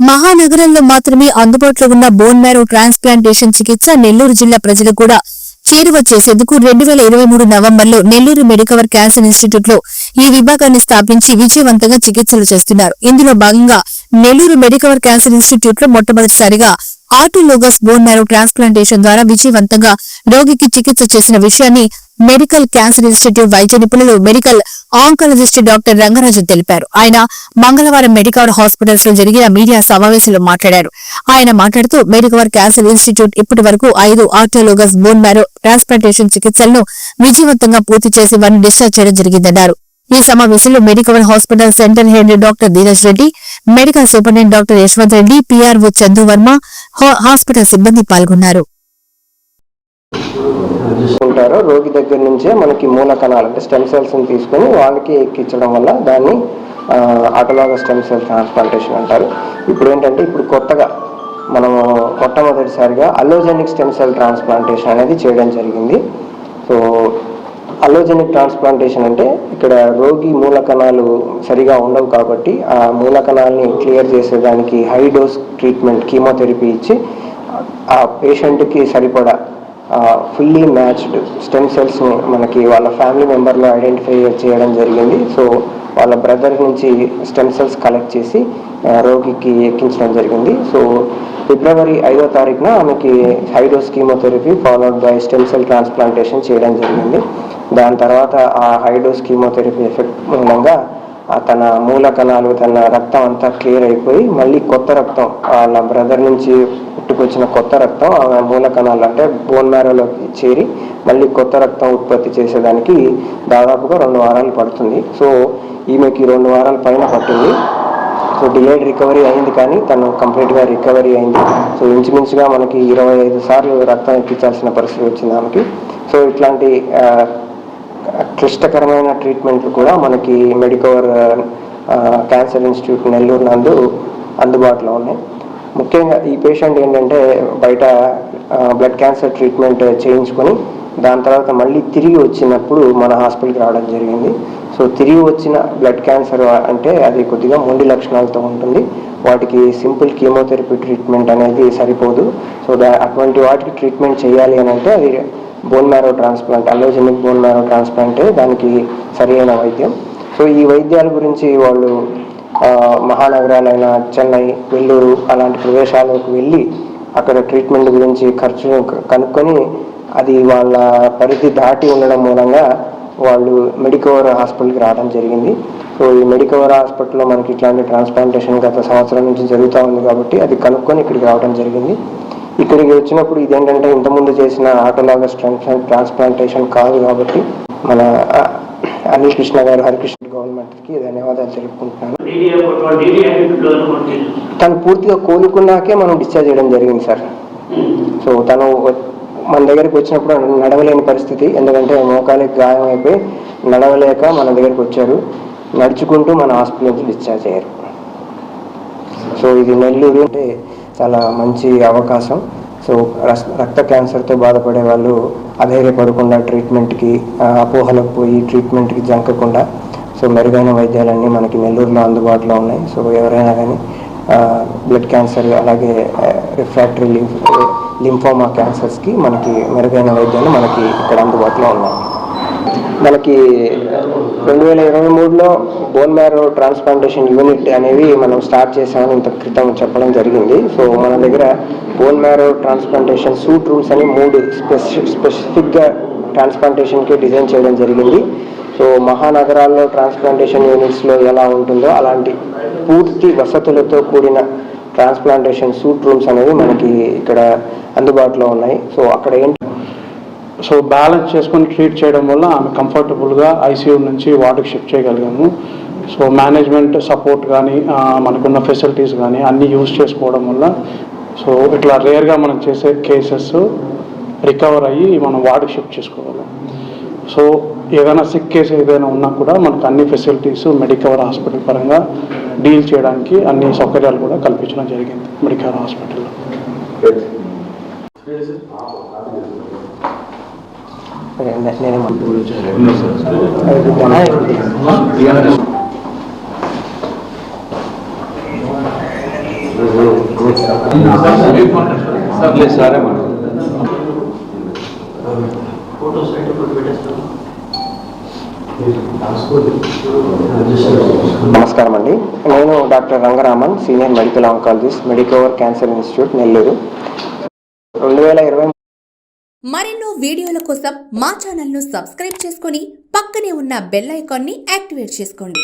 మహానగరంలో మాత్రమే అందుబాటులో ఉన్న బోన్ మ్యారో ట్రాన్స్ప్లాంటేషన్ చికిత్స నెల్లూరు జిల్లా ప్రజలు కూడా చేరువ చేసేందుకు 2023 నవంబర్లో నెల్లూరు మెడికవర్ క్యాన్సర్ ఇన్స్టిట్యూట్ లో ఈ విభాగాన్ని స్థాపించి విజయవంతంగా చికిత్సలు చేస్తున్నారు. ఇందులో భాగంగా నెల్లూరు మెడికవర్ క్యాన్సర్ ఇన్స్టిట్యూట్ లో మొట్టమొదటిసారిగా ఆటోలోగస్ బోన్ మ్యారో ట్రాన్స్ప్లాంటేషన్ ద్వారా విజయవంతంగా రోగికి చికిత్స చేసిన విషయాన్ని మెడికల్ క్యాన్సర్ ఇన్స్టిట్యూట్ వైద్య నిపుణులు మెడికల్ ఆంకాలజిస్ట్ డాక్టర్ రంగరాజు తెలిపారు. ఆయన మంగళవారం మెడికవర్ హాస్పిటల్స్ లో జరిగిన మీడియా సమావేశంలో మాట్లాడారు. ఆయన మాట్లాడుతూ మెడికవర్ క్యాన్సర్ ఇన్స్టిట్యూట్ ఇప్పటి వరకు 5 ఆటోలోగస్ బోన్ మ్యారో ట్రాన్స్ప్లాంటేషన్ చికిత్సలను విజయవంతంగా పూర్తి చేసి వారిని డిశ్చార్జ్ చేయడం జరిగిందన్నారు. ఈ సమావేశంలో Medicover hospital centre head doctor Dheeraj Reddy, medical superintendent doctor Yashwant Reddy, PRO Chandu Varma, hospital సిబ్బంది పాల్గొన్నారు. రోగి దగ్గర నుంచే మనకి మూల కణాలు అంటే స్టెమ్ సెల్స్ ని తీసుకుని వాళ్ళకి ఎక్కించడం వల్ల దాన్ని ఆటోలాగస్ స్టెమ్ సెల్ ట్రాన్స్ప్లాంటేషన్ అంటారు. ఇప్పుడు కొత్తగా మనం మొట్టమొదటిసారిగా అల్లోజెనిక్ స్టెమ్ సెల్ ట్రాన్స్ప్లాంటేషన్ అనేది చేయడం జరిగింది. సో అల్లోజెనిక్ ట్రాన్స్ప్లాంటేషన్ అంటే ఇక్కడ రోగి మూల కణాలు సరిగా ఉండవు కాబట్టి ఆ మూల కణాలని క్లియర్ చేసేదానికి హై డోస్ ట్రీట్మెంట్ కీమోథెరపీ ఇచ్చి ఆ పేషెంట్కి సరిపడా ఫుల్లీ మ్యాచ్డ్ స్టెమ్ సెల్స్ని మనకి వాళ్ళ ఫ్యామిలీ మెంబర్లో ఐడెంటిఫై చేయడం జరిగింది. సో వాళ్ళ బ్రదర్ నుంచి స్టెమ్ సెల్స్ కలెక్ట్ చేసి రోగికి ఎక్కించడం జరిగింది. సో ఫిబ్రవరి 5వ తారీఖున ఆమెకి high dose chemotherapy followed by stem cell transplantation చేయడం జరిగింది. దాని తర్వాత ఆ హై డోస్ కీమోథెరపీ ఎఫెక్ట్ మూలంగా తన మూల కణాలు తన రక్తం అంతా క్లియర్ అయిపోయి మళ్ళీ కొత్త రక్తం వాళ్ళ బ్రదర్ నుంచి పుట్టుకొచ్చిన కొత్త రక్తం ఆ మూల కణాలు అంటే బోన్ మ్యారోలోకి చేరి మళ్ళీ కొత్త రక్తం ఉత్పత్తి చేసేదానికి దాదాపుగా 2 వారాలు పడుతుంది. సో ఈమెకి 2 వారాల పైన పట్టింది. సో డిలేడ్ రికవరీ అయింది కానీ తను కంప్లీట్గా రికవరీ అయింది. సో ఇంచుమించుగా మనకి 25 సార్లు రక్తం ఎక్కించాల్సిన పరిస్థితి వచ్చింది ఆమెకి. సో ఇట్లాంటి క్లిష్టకరమైన ట్రీట్మెంట్లు కూడా మనకి మెడికవర్ క్యాన్సర్ ఇన్స్టిట్యూట్ నెల్లూరు నందు అందుబాటులో ఉన్నాయి. ముఖ్యంగా ఈ పేషెంట్ ఏంటంటే బయట బ్లడ్ క్యాన్సర్ ట్రీట్మెంట్ చేయించుకొని దాని తర్వాత మళ్ళీ తిరిగి వచ్చినప్పుడు మన హాస్పిటల్కి రావడం జరిగింది. సో తిరిగి వచ్చిన బ్లడ్ క్యాన్సర్ అంటే అది కొద్దిగా మొండి లక్షణాలతో ఉంటుంది. వాటికి సింపుల్ కీమోథెరపీ ట్రీట్మెంట్ అనేది సరిపోదు. సో అటువంటి వాటికి ట్రీట్మెంట్ చేయాలి అని అంటే అది bone marrow transplant allogeneic bone marrow ట్రాన్స్ప్లాంటే దానికి సరైన వైద్యం. సో ఈ వైద్యాల గురించి వాళ్ళు మహానగరాలైన చెన్నై, వెల్లూరు అలాంటి ప్రదేశాలకు వెళ్ళి అక్కడ ట్రీట్మెంట్ గురించి ఖర్చు కనుక్కొని అది వాళ్ళ పరిధి దాటి ఉండడం మూలంగా వాళ్ళు మెడికవర్ హాస్పిటల్కి రావడం జరిగింది. సో ఈ మెడికవర్ హాస్పిటల్లో మనకి ఇట్లాంటి ట్రాన్స్ప్లాంటేషన్ గత సంవత్సరం నుంచి జరుగుతూ ఉంది కాబట్టి అది కనుక్కొని ఇక్కడికి రావడం జరిగింది. ఇక్కడికి వచ్చినప్పుడు ఇదేంటంటే ఇంతకుముందు చేసిన ఆటోలాగస్ ట్రాన్స్ప్లాంటేషన్ కాదు కాబట్టి మన అనిల్ కృష్ణ గారు హరికృష్ణ గవర్నమెంట్కి ధన్యవాదాలు తెలుపుకుంటున్నాను. తను పూర్తిగా కోలుకున్నాకే మనం డిశ్చార్జ్ చేయడం జరిగింది సార్. సో తను మన దగ్గరికి వచ్చినప్పుడు నడవలేని పరిస్థితి, ఎందుకంటే మోకాలికి గాయం అయిపోయి నడవలేక మన దగ్గరికి వచ్చారు. నడుచుకుంటూ మన హాస్పిటల్ నుంచి డిశ్చార్జ్ అయ్యారు. సో ఇది నెల్లూరు అంటే చాలా మంచి అవకాశం. సో రక్త క్యాన్సర్తో బాధపడే వాళ్ళు అధైర్యపడకుండా ట్రీట్మెంట్కి అపోహలకు పోయి ట్రీట్మెంట్కి జంకకుండా సో మెరుగైన వైద్యాలన్నీ మనకి నెల్లూరులో అందుబాటులో ఉన్నాయి. సో ఎవరైనా కానీ బ్లడ్ క్యాన్సర్ అలాగే రిఫ్రాక్టరీ లింఫోమా క్యాన్సర్స్కి మనకి మెరుగైన వైద్యాలు మనకి ఇక్కడ అందుబాటులో ఉన్నాయి. మనకి 2023లో బోన్ మ్యారో ట్రాన్స్ప్లాంటేషన్ యూనిట్ అనేవి మనం స్టార్ట్ చేసామని ఇంత క్రితం చెప్పడం జరిగింది. సో మన దగ్గర bone marrow transplantation suit rooms అని 3 స్పెసిఫిక్గా ట్రాన్స్ప్లాంటేషన్కి డిజైన్ చేయడం జరిగింది. సో మహానగరాల్లో ట్రాన్స్ప్లాంటేషన్ యూనిట్స్లో ఎలా ఉంటుందో అలాంటి పూర్తి వసతులతో కూడిన ట్రాన్స్ప్లాంటేషన్ సూట్ రూమ్స్ అనేవి మనకి ఇక్కడ అందుబాటులో ఉన్నాయి. సో అక్కడ సో బ్యాలెన్స్ చేసుకొని ట్రీట్ చేయడం వల్ల ఆమె కంఫర్టబుల్గా ఐసీయూ నుంచి వార్డుకి షిఫ్ట్ చేయగలిగాము. సో మేనేజ్మెంట్ సపోర్ట్ కానీ మనకున్న ఫెసిలిటీస్ కానీ అన్నీ యూజ్ చేసుకోవడం వల్ల సో ఇట్లా రేర్గా మనం చేసే కేసెస్ రికవర్ అయ్యి మనం వార్డుకి షిఫ్ట్ చేసుకోగలం. సో ఏదైనా సిక్ కేసు ఏదైనా ఉన్నా కూడా మనకు అన్ని ఫెసిలిటీస్ మెడికవర్ హాస్పిటల్ పరంగా డీల్ చేయడానికి అన్ని సౌకర్యాలు కూడా కల్పించడం జరిగింది మెడికవర్ హాస్పిటల్లో. నేనే నమస్కారం అండి, నేను doctor Rangaraman, senior medical oncologist, Medicover cancer institute, Nellore. 2020 మరెన్నో వీడియోల కోసం మా ఛానల్ను సబ్స్క్రైబ్ చేసుకొని పక్కనే ఉన్న బెల్ ఐకాన్ని యాక్టివేట్ చేసుకోండి.